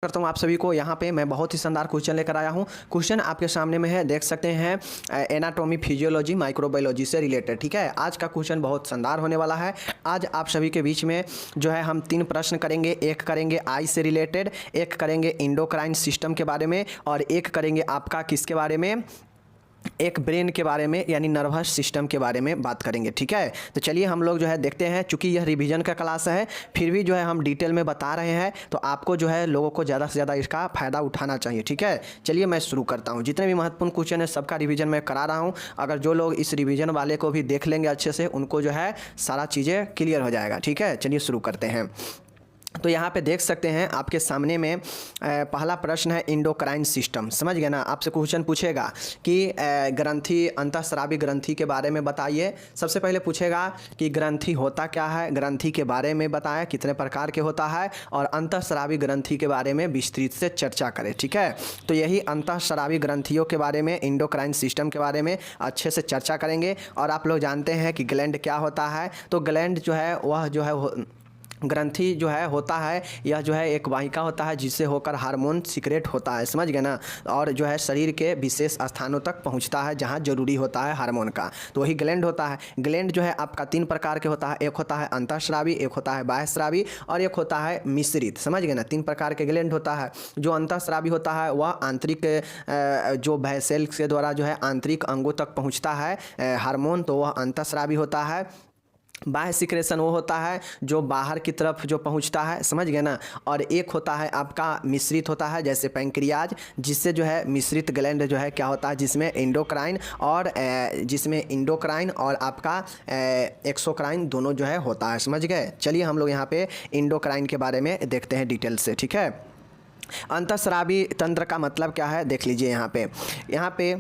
करता हूँ आप सभी को। यहाँ पे मैं बहुत ही शानदार क्वेश्चन लेकर आया हूँ। क्वेश्चन आपके सामने में है, देख सकते हैं, एनाटॉमी, फिजियोलॉजी, माइक्रोबायोलॉजी से रिलेटेड। ठीक है, आज का क्वेश्चन बहुत शानदार होने वाला है। आज आप सभी के बीच में जो है हम 3 प्रश्न करेंगे। एक करेंगे आई से रिलेटेड, एक करेंगे इंडोक्राइन सिस्टम के बारे में, और एक करेंगे आपका किसके बारे में, एक ब्रेन के बारे में, यानी नर्वस सिस्टम के बारे में बात करेंगे। ठीक है, तो चलिए हम लोग जो है देखते हैं। चूंकि यह रिवीजन का क्लास है, फिर भी जो है हम डिटेल में बता रहे हैं, तो आपको जो है लोगों को ज़्यादा से ज़्यादा इसका फ़ायदा उठाना चाहिए। ठीक है, चलिए मैं शुरू करता हूँ। जितने भी महत्वपूर्ण क्वेश्चन है सबका रिवीजन मैं करा रहा हूँ। अगर जो लोग इस रिवीजन वाले को भी देख लेंगे अच्छे से, उनको जो है सारा चीज़ें क्लियर हो जाएगा। ठीक है, चलिए शुरू करते हैं। तो यहाँ पे देख सकते हैं आपके सामने में पहला प्रश्न है इंडोक्राइन सिस्टम। समझ गए ना। आपसे क्वेश्चन पूछेगा कि ग्रंथि, अंतःस्रावी ग्रंथि के बारे में बताइए। सबसे पहले पूछेगा कि ग्रंथि होता क्या है, ग्रंथि के बारे में बताएं कितने प्रकार के होता है, और अंतःस्रावी ग्रंथि के बारे में विस्तृत से चर्चा करें। ठीक है, तो यही अंतःस्रावी ग्रंथियों के बारे में, इंडोक्राइन सिस्टम के बारे में अच्छे से चर्चा करेंगे। और आप लोग जानते हैं कि ग्लैंड क्या होता है। तो ग्लैंड जो है वह जो है ग्रंथि जो है होता है, यह जो है एक वाहिका होता है जिससे होकर हार्मोन सीक्रेट होता है। समझ गए ना। और जो है शरीर के विशेष स्थानों तक पहुंचता है जहां जरूरी होता है हार्मोन का, तो वही ग्लैंड होता है। ग्लैंड जो है आपका 3 प्रकार के होता है। एक होता है अंतःस्रावी, एक होता है बाह्यस्रावी, और एक होता है मिश्रित। समझ गए ना। 3 प्रकार के ग्लैंड होता है। जो अंतःस्रावी होता है वह आंतरिक जो वैसेल के द्वारा जो है आंतरिक अंगों तक पहुँचता है हार्मोन, तो वह अंतःस्रावी होता है। बाह्य सिक्रेशन वो होता है जो बाहर की तरफ जो पहुंचता है। समझ गए ना। और एक होता है आपका मिश्रित होता है, जैसे पैंक्रियाज, जिससे जो है मिश्रित ग्लैंड जो है क्या होता है, जिसमें इंडोक्राइन और आपका एक्सोक्राइन दोनों जो है होता है। समझ गए। चलिए हम लोग यहाँ पे इंडोक्राइन के बारे में देखते हैं डिटेल से। ठीक है, अंतःस्रावी तंत्र का मतलब क्या है देख लीजिए। यहाँ पे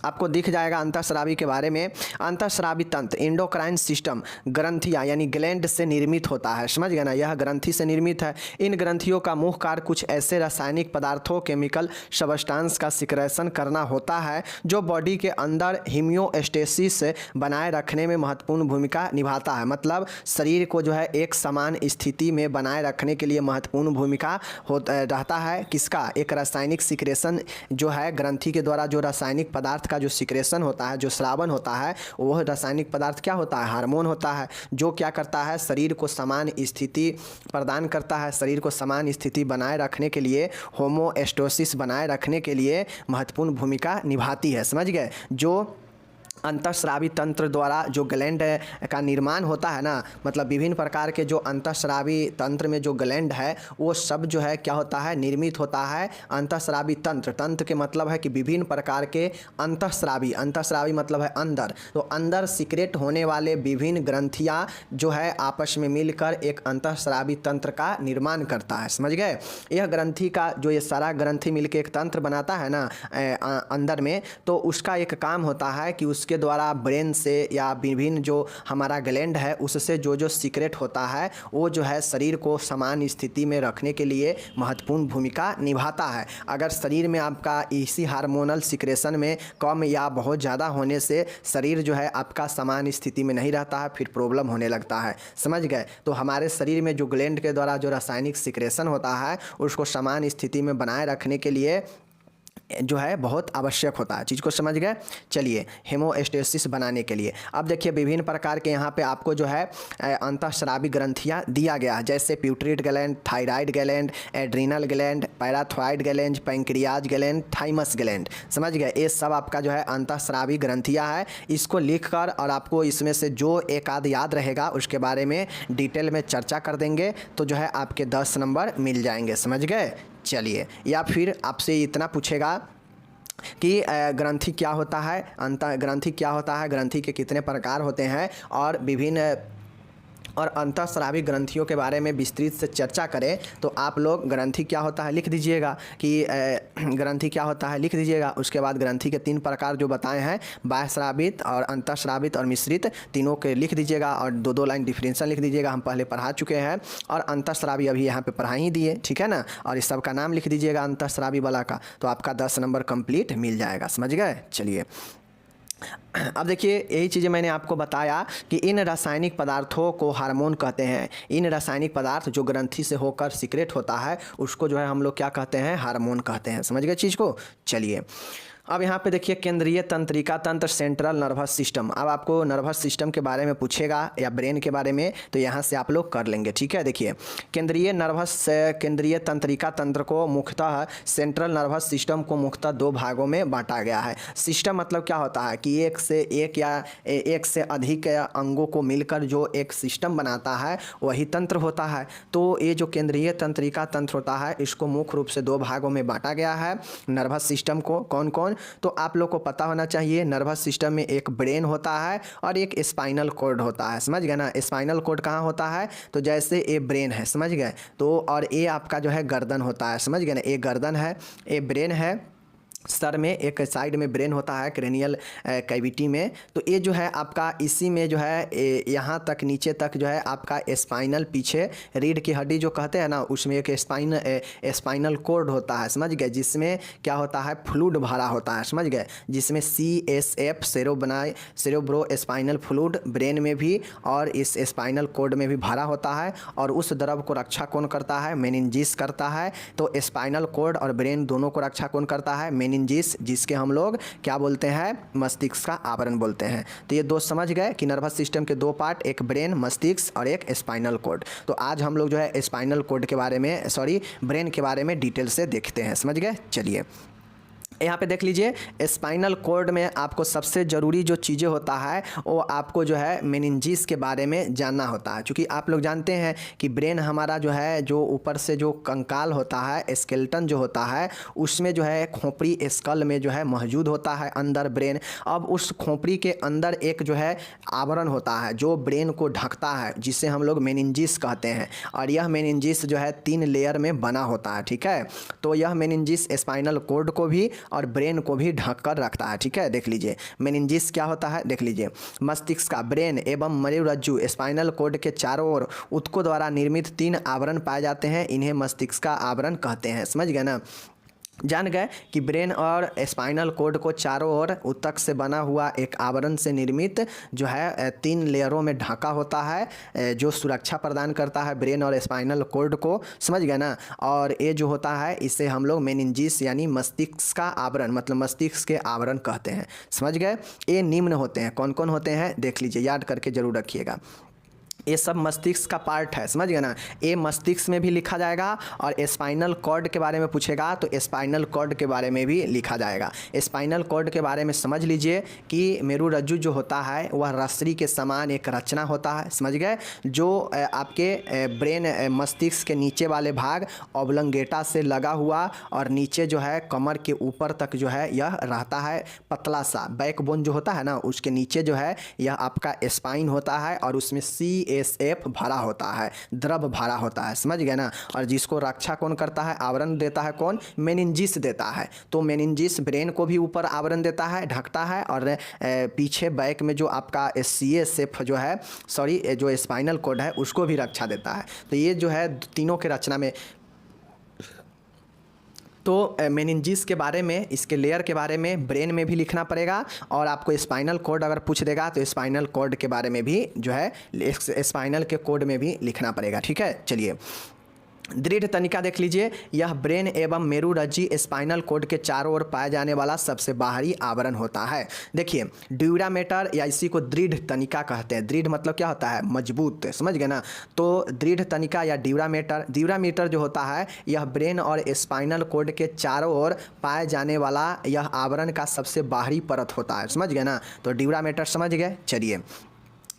आपको दिख जाएगा अंतःस्रावी के बारे में। अंतःस्रावी तंत्र, इंडोक्राइन सिस्टम, ग्रंथियाँ यानी ग्लैंड से निर्मित होता है। समझ गए ना। यह ग्रंथि से निर्मित है। इन ग्रंथियों का मुख्य कार्य कुछ ऐसे रासायनिक पदार्थों, केमिकल सब्सटेंस का सिक्रेशन करना होता है जो बॉडी के अंदर होमियोस्टेसिस बनाए रखने में महत्वपूर्ण भूमिका निभाता है। मतलब शरीर को जो है एक समान स्थिति में बनाए रखने के लिए महत्वपूर्ण भूमिका रहता है। किसका? एक रासायनिक सिक्रेशन जो है ग्रंथि के द्वारा जो रासायनिक पदार्थ का जो सिक्रेशन होता है, जो स्रावन होता है, वह रासायनिक पदार्थ क्या होता है? हार्मोन होता है, जो क्या करता है, शरीर को समान स्थिति प्रदान करता है। शरीर को समान स्थिति बनाए रखने के लिए, होमोस्टेसिस बनाए रखने के लिए महत्वपूर्ण भूमिका निभाती है। समझ गए। जो अंतःस्रावी तंत्र द्वारा जो ग्लैंड का निर्माण होता है ना, मतलब विभिन्न प्रकार के जो अंतःस्रावी तंत्र में जो ग्लैंड है वो सब जो है क्या होता है, निर्मित होता है। अंतःस्रावी तंत्र, तंत्र के मतलब है कि विभिन्न प्रकार के अंतःस्रावी, अंतःस्रावी मतलब है अंदर, तो अंदर सीक्रेट होने वाले विभिन्न ग्रंथियाँ जो है आपस में मिलकर एक अंतःस्रावी तंत्र का निर्माण करता है। समझ गए। यह ग्रंथि का जो ये सारा ग्रंथि मिलकर एक तंत्र बनाता है ना अंदर में, तो उसका एक काम होता है कि उसके द्वारा ब्रेन से या विभिन्न जो हमारा ग्लैंड है उससे जो जो सीक्रेट होता है वो जो है शरीर को समान स्थिति में रखने के लिए महत्वपूर्ण भूमिका निभाता है। अगर शरीर में आपका इसी हार्मोनल सिक्रेशन में कम या बहुत ज़्यादा होने से शरीर जो है आपका समान स्थिति में नहीं रहता है, फिर प्रॉब्लम होने लगता है। समझ गए। तो हमारे शरीर में जो ग्लैंड के द्वारा जो रासायनिक सिक्रेशन होता है उसको समान स्थिति में बनाए रखने के लिए जो है बहुत आवश्यक होता है। चीज़ को समझ गए। चलिए, हेमोस्टेसिस बनाने के लिए अब देखिए विभिन्न प्रकार के यहाँ पे आपको जो है अंतःस्रावी ग्रंथियाँ दिया गया है, जैसे pituitary gland, thyroid gland, adrenal gland, parathyroid gland, pancreas gland, thymus gland. समझ गए। ये सब आपका जो है अंतःस्रावी ग्रंथियाँ है। इसको लिख कर और आपको इसमें से जो एक आध याद रहेगा उसके बारे में डिटेल में चर्चा कर देंगे, तो जो है आपके 10 नंबर मिल जाएंगे। समझ गए। चलिए, या फिर आपसे इतना पूछेगा कि ग्रंथि क्या होता है, ग्रंथि क्या होता है, ग्रंथि के कितने प्रकार होते हैं, और विभिन्न और अंतःस्रावी ग्रंथियों के बारे में विस्तृत से चर्चा करें, तो आप लोग ग्रंथि क्या होता है लिख दीजिएगा कि ग्रंथि क्या होता है लिख दीजिएगा। उसके बाद ग्रंथि के 3 प्रकार जो बताए हैं, बाह्यस्रावित और अंतःस्रावित और मिश्रित, तीनों के लिख दीजिएगा और 2-2 लाइन डिफरेंशियल लिख दीजिएगा। हम पहले पढ़ा चुके हैं और अंतःस्रावी अभी यहाँ पे पढ़ा ही दिए। ठीक है ना। और इस सब का नाम लिख दीजिएगा अंतःस्रावी वाला का, तो आपका 10 नंबर कंप्लीट मिल जाएगा। समझ गए। चलिए, अब देखिए यही चीज़ें मैंने आपको बताया कि इन रासायनिक पदार्थों को हार्मोन कहते हैं। इन रासायनिक पदार्थ जो ग्रंथि से होकर सीक्रेट होता है उसको जो है हम लोग क्या कहते हैं, हार्मोन कहते हैं। समझ गए चीज़ को। चलिए अब यहाँ पे देखिए केंद्रीय तंत्रिका तंत्र, सेंट्रल नर्वस सिस्टम। अब आपको नर्वस सिस्टम के बारे में पूछेगा या ब्रेन के बारे में तो यहाँ से आप लोग कर लेंगे। ठीक है, देखिए केंद्रीय तंत्रिका तंत्र को मुख्यतः सेंट्रल नर्वस सिस्टम को मुख्यतः दो भागों में बांटा गया है। सिस्टम मतलब क्या होता है कि एक से अधिक अंगों को मिलकर जो एक सिस्टम बनाता है वही तंत्र होता है। तो ये जो केंद्रीय तंत्रिका तंत्र होता है इसको मुख्य रूप से दो भागों में बांटा गया है नर्वस सिस्टम को। कौन कौन? तो आप लोग को पता होना चाहिए नर्वस सिस्टम में एक ब्रेन होता है और एक स्पाइनल कॉर्ड होता है। समझ गए ना। स्पाइनल कॉर्ड कहाँ होता है? तो जैसे ये ब्रेन है, समझ गए, तो और ये आपका जो है गर्दन होता है। समझ गए ना। ये गर्दन है, ये ब्रेन है, सर में एक साइड में ब्रेन होता है क्रेनियल कैविटी में। तो ये जो है आपका इसी में जो है यहाँ तक नीचे तक जो है आपका स्पाइनल, पीछे रीढ़ की हड्डी जो कहते हैं ना उसमें एक स्पाइनल कॉर्ड होता है। समझ गए। जिसमें क्या होता है, फ्लूइड भरा होता है। समझ गए। जिसमें CSF cerebro spinal fluid brain में भी और इस स्पाइनल कॉर्ड में भी भरा होता है। और उस द्रव को रक्षा कौन करता है? मेनिंजिस करता है। तो स्पाइनल कॉर्ड और ब्रेन दोनों को रक्षा कौन करता है? मेनिंजिस, जिसके हम लोग क्या बोलते हैं? मस्तिष्क का आवरण बोलते हैं। तो ये दो समझ गए कि नर्वस सिस्टम के दो पार्ट, एक ब्रेन मस्तिष्क और एक स्पाइनल कॉर्ड। तो आज हम लोग जो है स्पाइनल कॉर्ड के बारे में ब्रेन के बारे में डिटेल से देखते हैं। समझ गए। चलिए यहाँ पे देख लीजिए स्पाइनल कॉर्ड में आपको सबसे ज़रूरी जो चीज़ें होता है वो आपको जो है मेनिंजिस के बारे में जानना होता है। क्योंकि आप लोग जानते हैं कि ब्रेन हमारा जो है जो ऊपर से जो कंकाल होता है, स्केलेटन जो होता है उसमें जो है खोपड़ी स्कल में जो है मौजूद होता है अंदर ब्रेन। अब उस खोपड़ी के अंदर एक जो है आवरण होता है जो ब्रेन को ढकता है, जिसे हम लोग मेनिंजिस कहते हैं। और यह मेनिंजिस जो है 3 लेयर में बना होता है। ठीक है। तो यह मेनिंजिस स्पाइनल कॉर्ड को भी और ब्रेन को भी ढक कर रखता है। ठीक है। देख लीजिए मेनिंजिस क्या होता है, देख लीजिए मस्तिष्क का, ब्रेन एवं मणिरज्जु स्पाइनल कॉर्ड के चारों ओर ऊतकों द्वारा निर्मित 3 आवरण पाए जाते हैं। इन्हें मस्तिष्क का आवरण कहते हैं। समझ गए ना। जान गए कि ब्रेन और स्पाइनल कॉर्ड को चारों ओर ऊतक से बना हुआ एक आवरण से निर्मित जो है 3 लेयरों में ढका होता है जो सुरक्षा प्रदान करता है ब्रेन और स्पाइनल कॉर्ड को। समझ गए ना। और ये जो होता है इसे हम लोग मेनिंजिस यानी मस्तिष्क का आवरण मतलब मस्तिष्क के आवरण कहते हैं। समझ गए। ये निम्न होते हैं। कौन कौन होते हैं देख लीजिए, याद करके जरूर रखिएगा। ये सब मस्तिष्क का पार्ट है। समझ गए ना। ये मस्तिष्क में भी लिखा जाएगा और स्पाइनल कॉर्ड के बारे में पूछेगा तो स्पाइनल कॉर्ड के बारे में भी लिखा जाएगा। स्पाइनल कॉर्ड के बारे में समझ लीजिए कि मेरुरज्जु जो होता है वह रस्सी के समान एक रचना होता है। समझ गए। जो आपके ब्रेन मस्तिष्क के नीचे वाले भाग ऑब्लंगेटा से लगा हुआ और नीचे जो है कमर के ऊपर तक जो है यह रहता है पतला सा। बैकबोन जो होता है ना उसके नीचे जो है यह आपका स्पाइन होता है और उसमें CSF भरा होता है, द्रव भरा होता है। समझ गए ना। और जिसको रक्षा कौन करता है, आवरण देता है कौन? मेनिंजिस देता है। तो मेनिंजिस ब्रेन को भी ऊपर आवरण देता है, ढकता है। और पीछे बैक में जो आपका CSF जो है जो स्पाइनल कॉर्ड है उसको भी रक्षा देता है। तो ये जो है तीनों के रचना में तो मेनिंजिस के बारे में, इसके लेयर के बारे में ब्रेन में भी लिखना पड़ेगा। और आपको स्पाइनल कॉर्ड अगर पूछ देगा तो स्पाइनल कॉर्ड के बारे में भी जो है स्पाइनल के कॉर्ड में भी लिखना पड़ेगा। ठीक है। चलिए दृढ़ तनिका देख लीजिए। यह ब्रेन एवं मेरुरज्जु स्पाइनल कॉर्ड के चारों ओर पाए जाने वाला सबसे बाहरी आवरण होता है। देखिए ड्यूरामेटर या इसी को दृढ़ तनिका कहते हैं। दृढ़ मतलब क्या होता है? मजबूत। समझ गए ना। तो दृढ़ तनिका या ड्यूरामीटर जो होता है यह ब्रेन और स्पाइनल कॉर्ड के चारों ओर पाए जाने वाला यह आवरण का सबसे बाहरी परत होता है। समझ गए ना। तो ड्यूरामेटर समझ गए। चलिए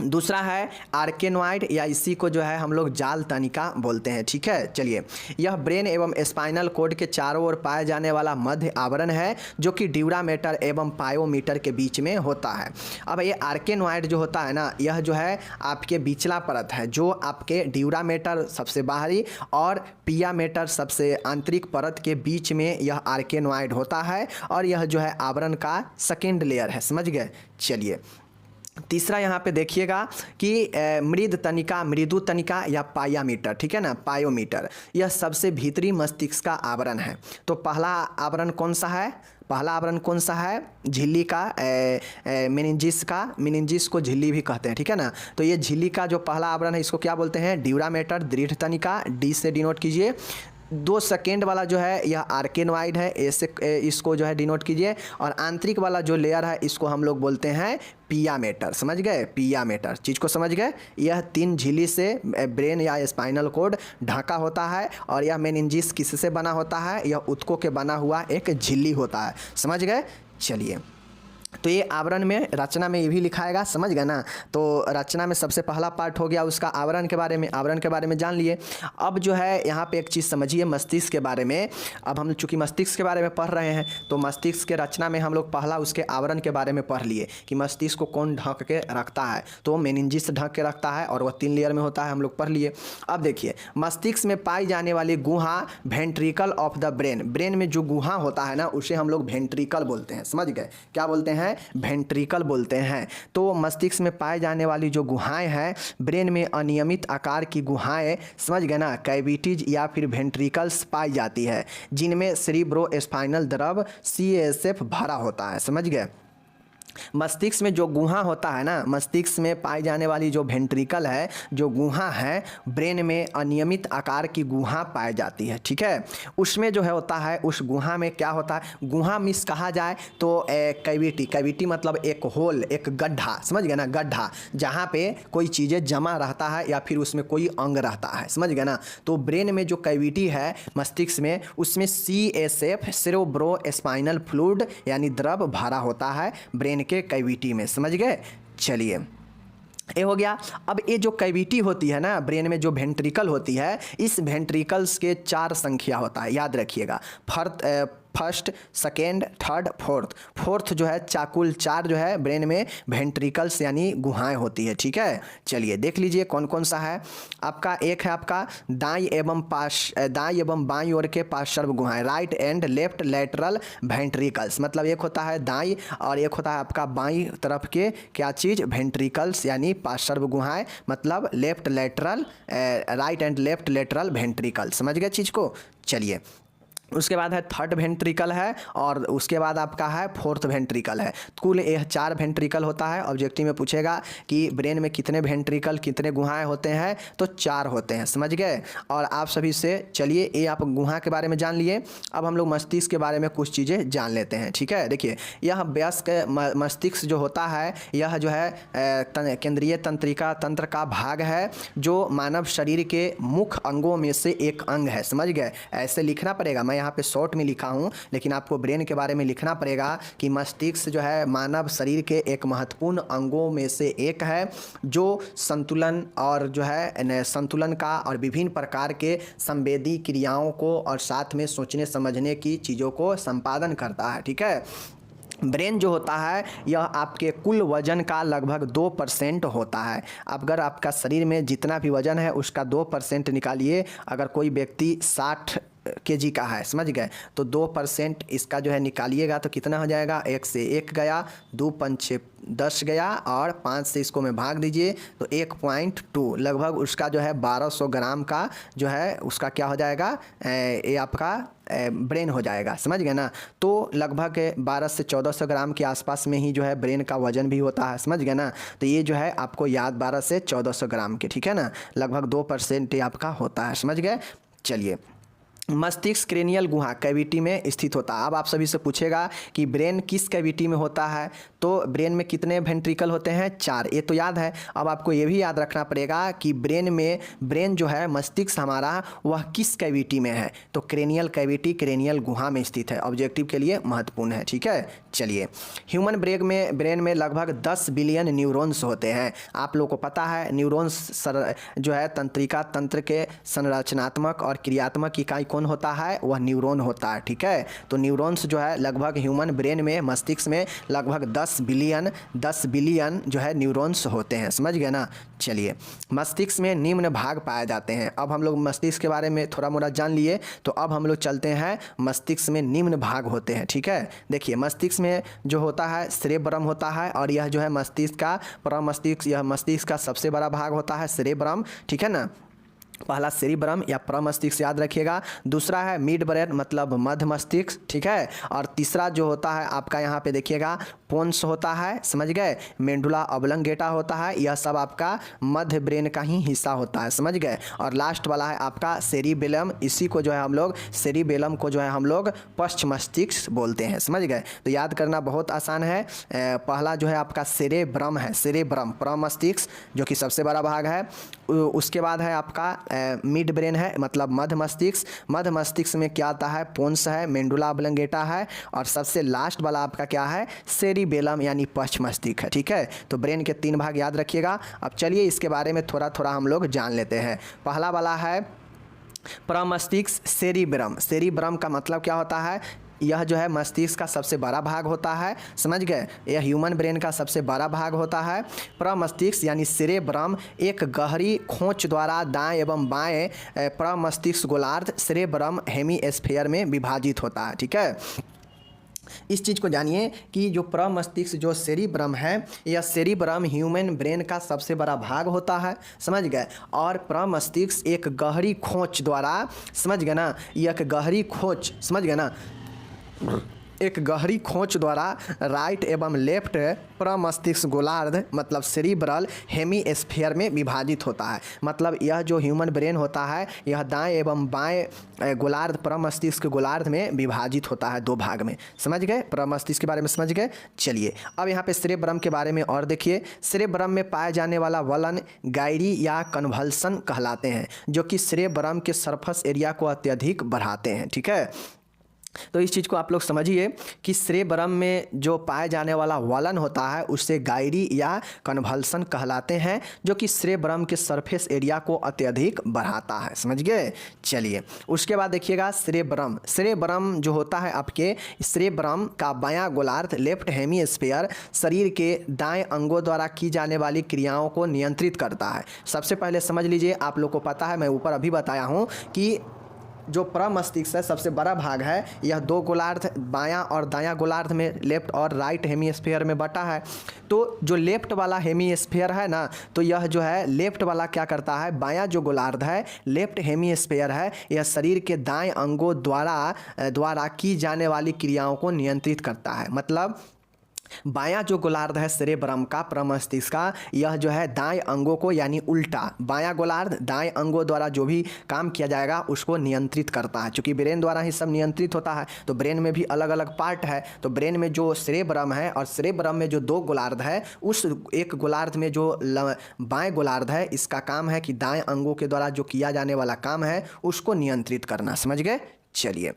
दूसरा है आर्केनॉइड या इसी को जो है हम लोग जाल तनिका बोलते हैं। ठीक है। चलिए यह ब्रेन एवं स्पाइनल कॉर्ड के चारों ओर पाए जाने वाला मध्य आवरण है जो कि ड्यूरामेटर एवं पायोमीटर के बीच में होता है। अब ये आर्केनॉइड जो होता है ना यह जो है आपके बीचला परत है जो आपके ड्यूरामेटर सबसे बाहरी और पियामेटर सबसे आंतरिक परत के बीच में यह आर्केनॉइड होता है और यह जो है आवरण का सेकेंड लेयर है। समझ गए। चलिए तीसरा यहाँ पे देखिएगा कि मृदु तनिका या पायामीटर, ठीक है ना, पायोमीटर, यह सबसे भीतरी मस्तिष्क का आवरण है। तो पहला आवरण कौन सा है? पहला आवरण कौन सा है? झिल्ली का, मेनिंजिस को झिल्ली भी कहते हैं, ठीक है ना। तो ये झिल्ली का जो पहला आवरण है इसको क्या बोलते हैं? ड्यूरामेटर, दृढ़ तनिका, डी से डिनोट कीजिए। 2 सेकेंड वाला जो है यह आर्केनोइड है, ऐसे इसको जो है डिनोट कीजिए। और आंतरिक वाला जो लेयर है इसको हम लोग बोलते हैं पियामेटर। समझ गए? पियामेटर चीज़ को समझ गए? यह 3 झिल्ली से ब्रेन या स्पाइनल कोड ढका होता है। और यह मेनिंजिस किससे बना होता है? यह ऊतकों के बना हुआ एक झिल्ली होता है। समझ गए? चलिए, तो ये आवरण में, रचना में ये भी लिखाएगा, समझ गए ना। तो रचना में सबसे पहला पार्ट हो गया उसका आवरण के बारे में, आवरण के बारे में जान लिए। अब जो है यहाँ पे एक चीज़ समझिए मस्तिष्क के बारे में। अब हम चूँकि मस्तिष्क के बारे में पढ़ रहे हैं तो मस्तिष्क के रचना में हम लोग पहला उसके आवरण के बारे में पढ़ लिए कि मस्तिष्क को कौन ढक के रखता है। तो मेनिंजिस ढक के रखता है और वह 3 लेयर में होता है, हम लोग पढ़ लिए। अब देखिए, मस्तिष्क में पाई जाने वाली गुहा ventricle of the brain, brain में जो गुहा होता है ना उसे हम लोग वेंट्रिकल बोलते हैं। समझ गए? क्या बोलते हैं? वेंट्रिकल बोलते हैं। तो मस्तिष्क में पाए जाने वाली जो गुहाएं हैं, ब्रेन में अनियमित आकार की गुहाएं, समझ गए ना, कैविटीज या फिर वेंट्रिकल्स पाई जाती है, जिनमें सेरिब्रोस्पाइनल द्रव CSF भरा होता है। समझ गए? मस्तिष्क में जो गुहा होता है ना, मस्तिष्क में पाई जाने वाली जो वेंट्रिकल है, जो गुहा है, ब्रेन में अनियमित आकार की गुहा पाई जाती है, ठीक है। उसमें जो है होता है, उस गुहा में क्या होता है? गुहा मिस कहा जाए तो कैविटी, कैविटी मतलब एक होल, एक गड्ढा, समझ गए ना, गड्ढा जहाँ पे कोई चीज़ें जमा रहता है या फिर उसमें कोई अंग रहता है। समझ गए ना। तो ब्रेन में जो कैविटी है मस्तिष्क में, उसमें CSF, सेरेब्रोस्पाइनल फ्लूइड यानी द्रव भरा होता है ब्रेन के कैविटी में। समझ गए? चलिए, ये हो गया। अब ये जो कैविटी होती है ना ब्रेन में, जो वेंट्रिकल होती है, इस वेंट्रिकल्स के 4 संख्या होता है, याद रखिएगा। फर्स्ट, सेकेंड, थर्ड, फोर्थ जो है कुल 4 जो है ब्रेन में वेंट्रिकल्स यानी गुहाएं होती है, ठीक है। चलिए देख लीजिए कौन कौन सा है आपका। एक है आपका दाई एवं बाईं ओर के पार्श्व गुहाएं, right and left lateral ventricles, मतलब एक होता है दाई और एक होता है आपका बाईं तरफ के क्या चीज़? वेंट्रिकल्स यानी पार्श्व गुहाएं, मतलब left lateral, right and left lateral ventricle. समझ गए चीज़ को? चलिए, उसके बाद है थर्ड वेंट्रिकल है और उसके बाद आपका है फोर्थ वेंट्रिकल है। कुल यह 4 वेंट्रिकल होता है। ऑब्जेक्टिव में पूछेगा कि ब्रेन में कितने वेंट्रिकल, कितने गुहाएं होते हैं, तो 4 होते हैं। समझ गए? और आप सभी से चलिए, ये आप गुहा के बारे में जान लिए। अब हम लोग मस्तिष्क के बारे में कुछ चीज़ें जान लेते हैं, ठीक है। देखिए, यह वयस्क मस्तिष्क जो होता है, यह जो है केंद्रीय तंत्रिका तंत्र का भाग है, जो मानव शरीर के मुख्य अंगों में से एक अंग है। समझ गए? ऐसे लिखना पड़ेगा, मैं यहाँ पे शॉर्ट में लिखा हूँ, लेकिन आपको ब्रेन के बारे में लिखना पड़ेगा कि मस्तिष्क जो है मानव शरीर के एक महत्वपूर्ण अंगों में से एक है, जो संतुलन और जो है संतुलन का और विभिन्न प्रकार के संवेदी क्रियाओं को और साथ में सोचने समझने की चीज़ों को संपादन करता है, ठीक है। ब्रेन जो होता है यह आपके कुल वजन का लगभग 2% होता है। अगर आपका शरीर में जितना भी वजन है उसका 2% निकालिए। अगर कोई व्यक्ति 60 kg का है, समझ गए, तो 2% इसका जो है निकालिएगा तो कितना हो जाएगा? 1 से 1 गया, 2 5 6 10 गया और 5 से इसको में भाग दीजिए तो 1.2, लगभग उसका जो है 1200 ग्राम का जो है उसका क्या हो जाएगा? ये आपका ब्रेन हो जाएगा। समझ गए ना। तो लगभग 12 से 1400 ग्राम के आसपास में ही जो है ब्रेन का वजन भी होता है। समझ गए ना। तो ये जो है आपको याद 12 से 1400 ग्राम के, ठीक है ना, लगभग 2% ये आपका होता है। समझ गए? चलिए, मस्तिष्क क्रेनियल गुहा कैविटी में स्थित होता है। अब आप सभी से पूछेगा कि ब्रेन किस कैविटी में होता है, तो ब्रेन में कितने वेंट्रिकल होते हैं? 4, ये तो याद है। अब आपको ये भी याद रखना पड़ेगा कि ब्रेन जो है मस्तिष्क हमारा वह किस कैविटी में है, तो क्रेनियल कैविटी, क्रेनियल गुहा में स्थित है। ऑब्जेक्टिव के लिए महत्वपूर्ण है, ठीक है। चलिए, ह्यूमन ब्रेन में लगभग 10 बिलियन न्यूरॉन्स होते हैं। आप लोगों को पता है न्यूरॉन्स जो है तंत्रिका तंत्र के संरचनात्मक और क्रियात्मक इकाई कौन होता है? वह न्यूरॉन होता है, ठीक है। तो न्यूरॉन्स जो है लगभग ह्यूमन ब्रेन में, मस्तिष्क में लगभग 10 बिलियन जो है न्यूरॉन्स होते हैं। समझ गए ना। चलिए, मस्तिष्क में निम्न भाग पाए जाते हैं। अब हम लोग मस्तिष्क के बारे में थोड़ा मोड़ा जान लिए, तो अब हम लोग चलते हैं मस्तिष्क में निम्न भाग होते हैं, ठीक है। देखिए, मस्तिष्क इसमें जो होता है सेरेब्रम होता है, और यह जो है मस्तिष्क का प्रमस्तिष्क, यह मस्तिष्क का सबसे बड़ा भाग होता है सेरेब्रम, ठीक है ना। पहला सेरिब्रम या प्रमस्तिष्क याद रखिएगा, दूसरा है मिड ब्रेन मतलब मध्य मस्तिष्क, ठीक है, और तीसरा जो होता है आपका यहाँ पे देखिएगा पोन्स होता है, समझ गए, मेंडुला ऑब्लंगेटा होता है, यह सब आपका मध्य ब्रेन का ही हिस्सा होता है, समझ गए। और लास्ट वाला है आपका सेरिबेलम, इसी को जो है हम लोग सेरिबेलम को जो है हम लोग पश्च मस्तिष्क बोलते हैं, समझ गए। तो याद करना बहुत आसान है। पहला जो है आपका सेरेब्रम है, सेरेब्रम प्रमस्तिष्क जो कि सबसे बड़ा भाग है। उसके बाद है आपका मिड ब्रेन है मतलब मध्य मस्तिष्क, मध्य मस्तिष्क में क्या आता है, पोन्स है, मेंडुला ऑब्लंगेटा है, और सबसे लास्ट वाला आपका क्या है, सेरिबेलम यानी पश्च मस्तिष्क है, ठीक है। तो ब्रेन के 3 भाग याद रखिएगा। अब चलिए इसके बारे में थोड़ा थोड़ा हम लोग जान लेते हैं। पहला वाला है प्रमस्तिष्क सेरिब्रम, सेरिब्रम का मतलब क्या होता है, यह जो है मस्तिष्क का सबसे बड़ा भाग होता है, समझ गए, यह ह्यूमन ब्रेन का सबसे बड़ा भाग होता है। प्रमस्तिष्क यानी सेरेब्रम एक गहरी खोंच द्वारा दाएं एवं बाएं प्रमस्तिष्क गोलार्ध सेरेब्रम हेमीस्फीयर में विभाजित होता है, ठीक है। इस चीज़ को जानिए कि जो प्रमस्तिष्क जो सेरिब्रम है, यह सेरिब्रम ह्यूमन ब्रेन का सबसे बड़ा भाग होता है, समझ गए। और प्रमस्तिष्क एक गहरी खोंच द्वारा, समझ गए ना, यह एक गहरी खोंच, समझ गए ना, एक गहरी खोंच द्वारा राइट एवं लेफ्ट प्रमस्तिष्क गोलार्ध मतलब सेरिब्रल हेमीस्फीयर में विभाजित होता है। मतलब यह जो ह्यूमन ब्रेन होता है यह दाएं एवं बाएं गोलार्ध प्रमस्तिष्क गोलार्ध में विभाजित होता है 2 भाग में, समझ गए। प्रमस्तिष्क के बारे में समझ गए। चलिए अब यहाँ पे सेरेब्रम के बारे में और देखिए। सेरेब्रम में पाए जाने वाला वलन गायरी या कन्वल्सन कहलाते हैं, जो कि सेरेब्रम के सरफेस एरिया को अत्यधिक बढ़ाते हैं, ठीक है। तो इस चीज़ को आप लोग समझिए कि सेरेब्रम में जो पाए जाने वाला वलन होता है उससे गायरी या कन्वल्सन कहलाते हैं, जो कि सेरेब्रम के सरफेस एरिया को अत्यधिक बढ़ाता है, समझ गए। चलिए उसके बाद देखिएगा सेरेब्रम, सेरेब्रम जो होता है आपके सेरेब्रम का बायां गोलार्ध लेफ्ट हेमीस्फीयर शरीर के दाएं अंगों द्वारा की जाने वाली क्रियाओं को नियंत्रित करता है। सबसे पहले समझ लीजिए, आप लोग को पता है, मैं ऊपर अभी बताया हूँ कि जो प्रमस्तिष्क है सबसे बड़ा भाग है, यह 2 गोलार्ध बायां और दायां गोलार्ध में लेफ्ट और राइट हेमीस्फीयर में बटा है। तो जो लेफ्ट वाला हेमीस्फीयर है ना, तो यह जो है लेफ्ट वाला क्या करता है, बायां जो गोलार्ध है लेफ्ट हेमीस्फीयर है, यह शरीर के दाएं अंगों द्वारा की जाने वाली क्रियाओं को नियंत्रित करता है। मतलब बायां जो गोलार्ध है सेरेब्रम का प्रमस्तिष्क का, यह जो है दाएं अंगों को यानी उल्टा, बायां गोलार्ध दाएं अंगों द्वारा जो भी काम किया जाएगा उसको नियंत्रित करता है। क्योंकि ब्रेन द्वारा ही सब नियंत्रित होता है, तो ब्रेन में भी अलग अलग पार्ट है। तो ब्रेन में जो सेरेब्रम है और सेरेब्रम में जो 2 गोलार्ध है, उस एक गोलार्ध में जो बाएं गोलार्ध है, इसका काम है कि दाएं अंगों के द्वारा जो किया जाने वाला काम है उसको नियंत्रित करना, समझ गए। चलिए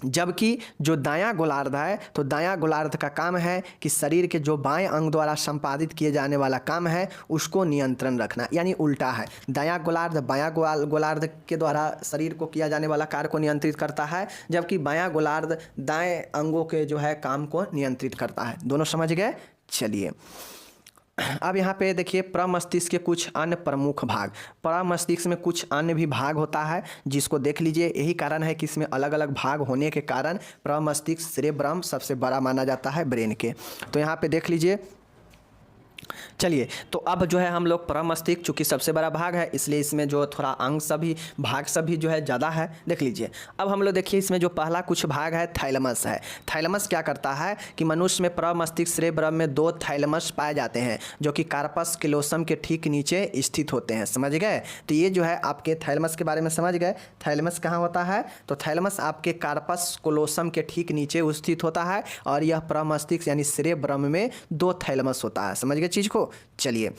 जबकि जो दायां गोलार्ध है, तो दायां गोलार्ध का काम है कि शरीर के जो बाएं अंग द्वारा संपादित किए जाने वाला काम है उसको नियंत्रण रखना, यानी उल्टा है। दायां गोलार्ध बायां गोलार्ध के द्वारा शरीर को किया जाने वाला कार्य को नियंत्रित करता है, जबकि बायां गोलार्ध दाएं अंगों के जो है काम को नियंत्रित करता है। दोनों समझ गए। चलिए अब यहाँ पे देखिए प्रमस्तिष्क के कुछ अन्य प्रमुख भाग। प्रमस्तिष्क में कुछ अन्य भी भाग होता है जिसको देख लीजिए। यही कारण है कि इसमें अलग अलग भाग होने के कारण प्रमस्तिष्क सेरेब्रम सबसे बड़ा माना जाता है ब्रेन के। तो यहाँ पे देख लीजिए। चलिए तो अब जो है हम लोग प्रमस्तिष्क चूँकि सबसे बड़ा भाग है इसलिए इसमें जो थोड़ा अंग सभी भाग सभी जो है ज़्यादा है, देख लीजिए। अब हम लोग देखिए इसमें जो पहला कुछ भाग है थैलेमस है। थैलेमस क्या करता है कि मनुष्य में प्रमस्तिष्क सेरेब्रम में 2 थैलेमस पाए जाते हैं जो कि कार्पस क्लोसम के ठीक नीचे स्थित होते हैं, समझ गए। तो ये जो है आपके थैलेमस के बारे में समझ गए। थैलेमस कहाँ होता है, तो थैलेमस आपके कार्पस क्लोसम के ठीक नीचे स्थित होता है और यह प्रमस्तिष्क यानी सेरेब्रम में 2 थैलेमस होता है, समझ गए चीज़ को। चलिए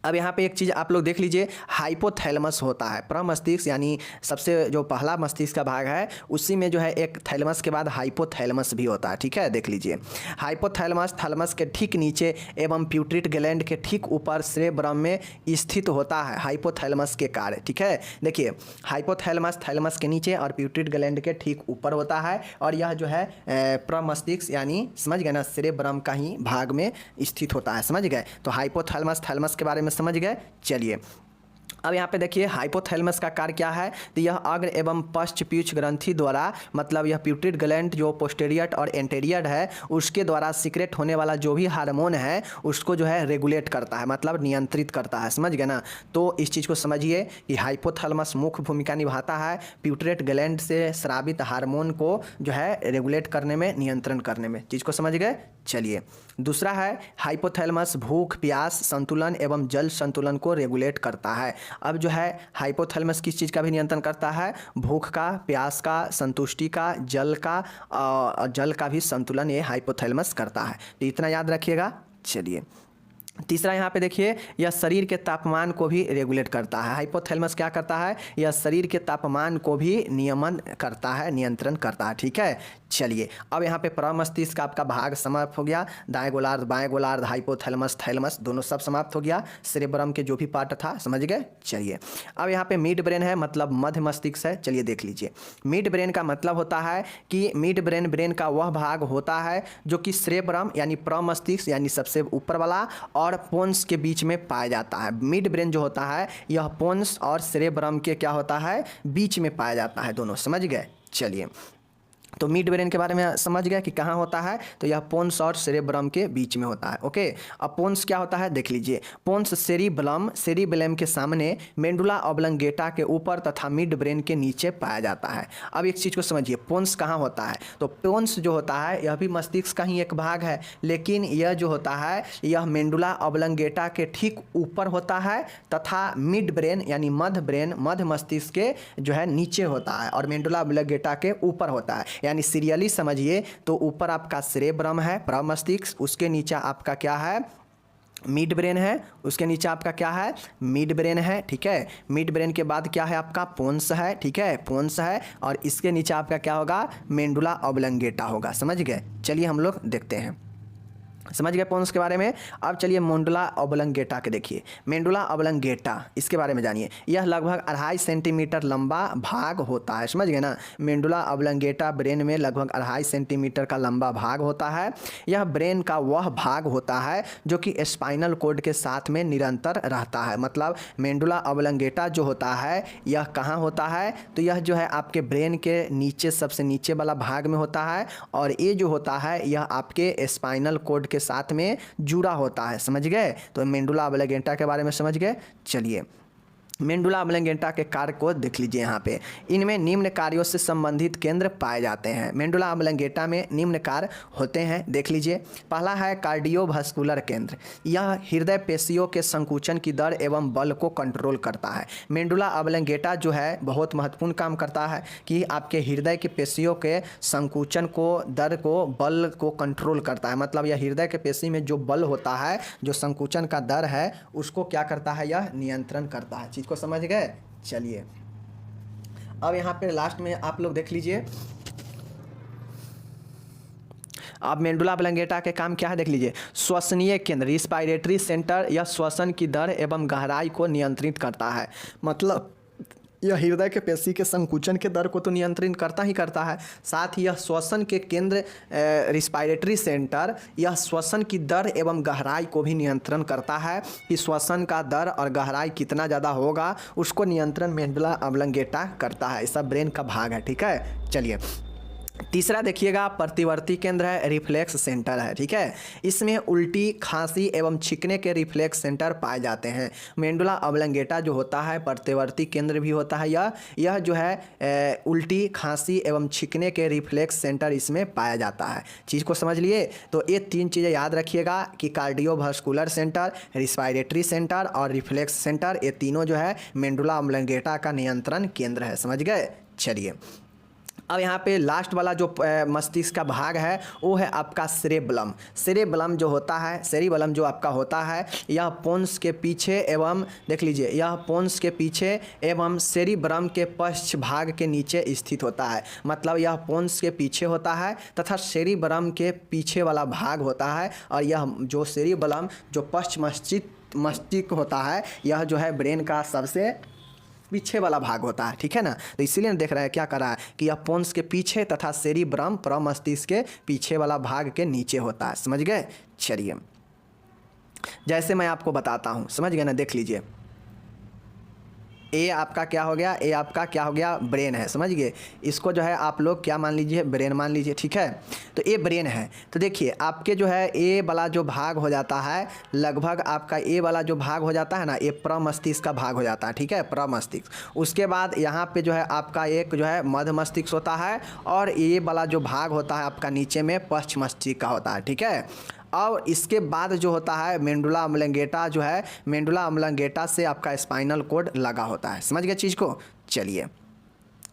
अब यहाँ पे एक चीज़ आप लोग देख लीजिए, हाइपोथैलेमस होता है। प्रमस्तिष्क यानी सबसे जो पहला मस्तिष्क का भाग है उसी में जो है एक थैलेमस के बाद हाइपोथैलेमस भी होता है, ठीक है। देख लीजिए हाइपोथैलेमस थैलेमस के ठीक नीचे एवं प्यूटरी ग्लैंड के ठीक ऊपर सेरेब्रम में स्थित होता है हाइपोथैलेमस के कार्य, ठीक है। देखिए हाइपोथैलेमस थैलेमस के नीचे और प्यूटरी ग्लैंड के ठीक ऊपर होता है और यह जो है प्रमस्तिष्क यानी समझ गए ना सेरेब्रम का ही भाग में स्थित होता है, समझ गए। तो हाइपोथैलेमस थैलेमस के बारे में समझ गए। चलिए अब यहाँ पे देखिए हाइपोथैलेमस का कार्य क्या है, तो यह अग्र एवं पश्च पीयूष ग्रंथि द्वारा, मतलब यह प्यूटरिड ग्लैंड जो पोस्टेरियर और एंटेरियर है उसके द्वारा सीक्रेट होने वाला जो भी हार्मोन है उसको जो है रेगुलेट करता है, मतलब नियंत्रित करता है। समझ गए ना। तो इस चीज़ को समझिए कि हाइपोथैलेमस मुख्य भूमिका निभाता है प्यूटरेट ग्लैंड से स्रावित हार्मोन को जो है रेगुलेट करने में, नियंत्रण करने में। चीज़ को समझ गए। चलिए दूसरा है हाइपोथैलेमस भूख, प्यास संतुलन एवं जल संतुलन को रेगुलेट करता है। अब जो है हाइपोथैलेमस किस चीज़ का भी नियंत्रण करता है, भूख का, प्यास का, संतुष्टि का, जल का भी संतुलन ये हाइपोथैलेमस करता है। तो इतना याद रखिएगा। चलिए तीसरा यहाँ पे देखिए, यह शरीर के तापमान को भी रेगुलेट करता है। हाइपोथैलेमस क्या करता है, यह शरीर के तापमान को भी नियमन करता है, नियंत्रण करता है। ठीक है। चलिए अब यहाँ पे प्रमस्तिष्क का आपका भाग समाप्त हो गया, दाएं गोलार्ध बाएं गोलार्ध हाइपोथैलेमस थैलेमस दोनों सब समाप्त हो गया, सेरेब्रम के जो भी पार्ट था। समझ गए। चलिए अब यहाँ पे मिड ब्रेन है, मतलब मध्य मस्तिष्क है। चलिए देख लीजिए, मिड ब्रेन का मतलब होता है कि मिड ब्रेन का वह भाग होता है जो कि सेरेब्रम यानी प्रमस्तिष्क यानी सबसे ऊपर वाला और पोन्स के बीच में पाया जाता है। मिड ब्रेन जो होता है यह पोन्स और सेरेब्रम के क्या होता है, बीच में पाया जाता है दोनों। समझ गए। चलिए तो मिड ब्रेन के बारे में समझ गए कि कहाँ होता है, तो यह पोन्स और सेरेब्रम के बीच में होता है। ओके। अब पोन्स क्या होता है देख लीजिए, पोन्स सेरिबेलम के सामने, मेंडुला ऑब्लंगेटा के ऊपर तथा मिड ब्रेन के नीचे पाया जाता है। अब एक चीज़ को समझिए, पोन्स कहाँ होता है, तो पोन्स जो होता है यह भी मस्तिष्क का ही एक भाग है, लेकिन यह जो होता है यह मेंडुला ऑब्लंगेटा के ठीक ऊपर होता है तथा मिड ब्रेन यानी मध्य मस्तिष्क के जो है नीचे होता है और मेंडुला ऑब्लंगेटा के ऊपर होता है। यानी सीरियली समझिए तो ऊपर आपका सेरेब्रम है प्रमस्तिष्क, उसके नीचे आपका क्या है, मिड ब्रेन है, उसके नीचे आपका क्या है, मिड ब्रेन है। ठीक है। मिड ब्रेन के बाद क्या है आपका पोन्स है। ठीक है, पोन्स है और इसके नीचे आपका क्या होगा, मेंडुला ऑब्लंगेटा होगा। समझ गए। चलिए हम लोग देखते हैं, समझ गए पोन्स के बारे में। अब चलिए मेंडुला ऑब्लंगेटा के देखिए, मेंडुला ऑब्लंगेटा इसके बारे में जानिए। यह लगभग 2.5 सेंटीमीटर लंबा भाग होता है। समझ गए ना। मेंडुला ऑब्लंगेटा ब्रेन में लगभग 2.5 सेंटीमीटर का लंबा भाग होता है। यह ब्रेन का वह भाग होता है जो कि स्पाइनल कॉर्ड के साथ में निरंतर रहता है। मतलब मेंडुला ऑब्लंगेटा जो होता है यह कहाँ होता है, तो यह जो है आपके ब्रेन के नीचे, सबसे नीचे वाला भाग में होता है और ये जो होता है यह आपके स्पाइनल कॉर्ड के साथ में जुड़ा होता है। समझ गए। तो मेंडुला ऑब्लंगेटा के बारे में समझ गए। चलिए मेंडुला ऑब्लंगेटा के कार्य को देख लीजिए यहाँ पे, इनमें निम्न कार्यों से संबंधित केंद्र पाए जाते हैं। मेंडुला ऑब्लंगेटा में निम्न कार्य होते हैं, देख लीजिए। पहला है कार्डियोवास्कुलर केंद्र, यह हृदय पेशियों के संकुचन की दर एवं बल को कंट्रोल करता है। मेंडुला ऑब्लंगेटा जो है बहुत महत्वपूर्ण काम करता है कि आपके हृदय के पेशियों के संकुचन को, दर को, बल को कंट्रोल करता है। मतलब यह हृदय के पेशी में जो बल होता है, जो संकुचन का दर है, उसको क्या करता है, यह नियंत्रण करता है। को समझ गए। चलिए अब यहां पे लास्ट में आप लोग देख लीजिए, अब मेंडुला ऑब्लंगेटा के काम क्या है देख लीजिए। श्वसनीय केंद्र रिस्पायरेटरी सेंटर, यह श्वसन की दर एवं गहराई को नियंत्रित करता है। मतलब यह हृदय के पेशी के संकुचन के दर को तो नियंत्रित करता ही करता है, साथ ही यह श्वसन के केंद्र रिस्पायरेटरी सेंटर, यह श्वसन की दर एवं गहराई को भी नियंत्रण करता है कि श्वसन का दर और गहराई कितना ज़्यादा होगा, उसको नियंत्रण मेंडुला ऑब्लंगेटा करता है। सब ब्रेन का भाग है। ठीक है। चलिए तीसरा देखिएगा, प्रतिवर्ती केंद्र है, रिफ्लेक्स सेंटर है। ठीक है। इसमें उल्टी, खांसी एवं छींकने के रिफ्लेक्स सेंटर पाए जाते हैं। मेंडुला ऑब्लंगेटा जो होता है प्रतिवर्ती केंद्र भी होता है। यह जो है उल्टी, खांसी एवं छींकने के रिफ्लेक्स सेंटर इसमें पाया जाता है। चीज़ को समझ लिए। तो ये 3 चीज़ें याद रखिएगा कि कार्डियोवास्कुलर सेंटर, रिस्पायरेटरी सेंटर और रिफ्लेक्स सेंटर, ये तीनों जो है मेंडुला ऑब्लंगेटा का नियंत्रण केंद्र है। समझ गए। चलिए अब यहाँ पे लास्ट वाला जो मस्तिष्क का भाग है वो है आपका सेरेबलम। सेरेबलम जो होता है, सेरिबलम जो आपका होता है, यह पोन्स के पीछे एवं देख लीजिए, यह पोन्स के पीछे एवं सेरिब्रम के पश्च भाग के नीचे स्थित होता है। मतलब यह पोन्स के पीछे होता है तथा सेरिब्रम के पीछे वाला भाग होता है और यह जो सेरिबलम जो पश्च मस्तिष्क होता है, यह जो है ब्रेन का सबसे पीछे वाला भाग होता है। ठीक है ना। तो इसीलिए देख रहे हैं क्या कर रहा है कि यह पोन्स के पीछे तथा सेरिब्रम प्रमस्तिष्क के पीछे वाला भाग के नीचे होता है। समझ गए। चलिए जैसे मैं आपको बताता हूँ, समझ गए ना। देख लीजिए, ए आपका क्या हो गया, ए आपका क्या हो गया, ब्रेन है, समझ गए। इसको जो है आप लोग क्या मान लीजिए, ब्रेन मान लीजिए, ठीक है। तो ए ब्रेन है। तो देखिए आपके जो है ए वाला जो भाग हो जाता है, लगभग आपका ए वाला जो भाग हो जाता है ना, ये प्रमस्तिष्क का भाग हो जाता है, ठीक है, प्रमस्तिष्क। उसके बाद यहाँ पे जो है आपका एक जो है मध्य मस्तिष्क होता है, और ये वाला जो भाग होता है आपका नीचे में पश्च मस्तिष्क का होता है, ठीक है। और इसके बाद जो होता है मेंडुला ऑब्लंगेटा जो है, मेंडुला ऑब्लंगेटा से आपका स्पाइनल कोड लगा होता है, समझ गए चीज़ को। चलिए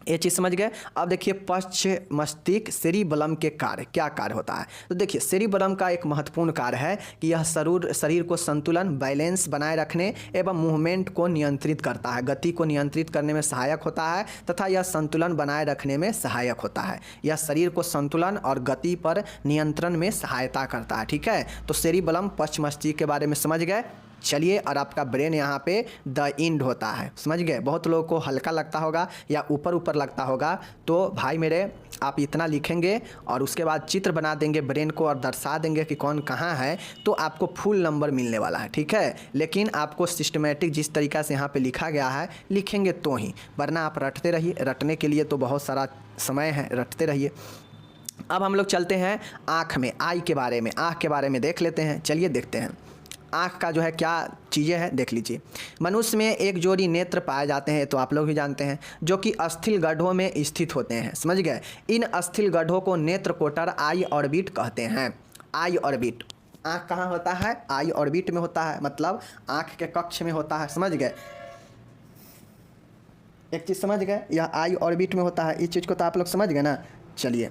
ये चीज़ समझ गए। अब देखिए पश्च मस्तिष्क सेरिबलम के कार्य, क्या कार्य होता है। तो देखिए सेरिबलम का एक महत्वपूर्ण कार्य है कि यह शरीर को संतुलन, बैलेंस बनाए रखने एवं मूवमेंट को नियंत्रित करता है, गति को नियंत्रित करने में सहायक होता है तथा यह संतुलन बनाए रखने में सहायक होता है। यह शरीर को संतुलन और गति पर नियंत्रण में सहायता करता है, ठीक है। तो सेरिबलम पश्च मस्तिष्क के बारे में समझ गए। चलिए, और आपका ब्रेन यहाँ पे द इंड होता है, समझ गए। बहुत लोगों को हल्का लगता होगा या ऊपर ऊपर लगता होगा, तो भाई मेरे आप इतना लिखेंगे और उसके बाद चित्र बना देंगे ब्रेन को और दर्शा देंगे कि कौन कहाँ है, तो आपको फुल नंबर मिलने वाला है, ठीक है। लेकिन आपको सिस्टमेटिक जिस तरीक़ा से यहाँ पे लिखा गया है लिखेंगे तो ही, वरना आप रटते रहिए। रटने के लिए तो बहुत सारा समय है, रटते रहिए। अब हम लोग चलते हैं आँख में, आई के बारे में, आँख के बारे में देख लेते हैं। चलिए देखते हैं आँख का जो है क्या चीज़ें हैं, देख लीजिए। मनुष्य में एक जोड़ी नेत्र पाए जाते हैं, तो आप लोग भी जानते हैं, जो कि अस्थिल गड्ढों में स्थित होते हैं, समझ गए। इन अस्थिल गड्ढों को नेत्र कोटर आई ऑर्बिट कहते हैं। आई ऑर्बिट, आँख कहाँ होता है, आई ऑर्बिट में होता है, मतलब आँख के कक्ष में होता है, समझ गए। एक चीज़ समझ गए, यह आई ऑर्बिट में होता है, इस चीज़ को तो आप लोग समझ गए ना। चलिए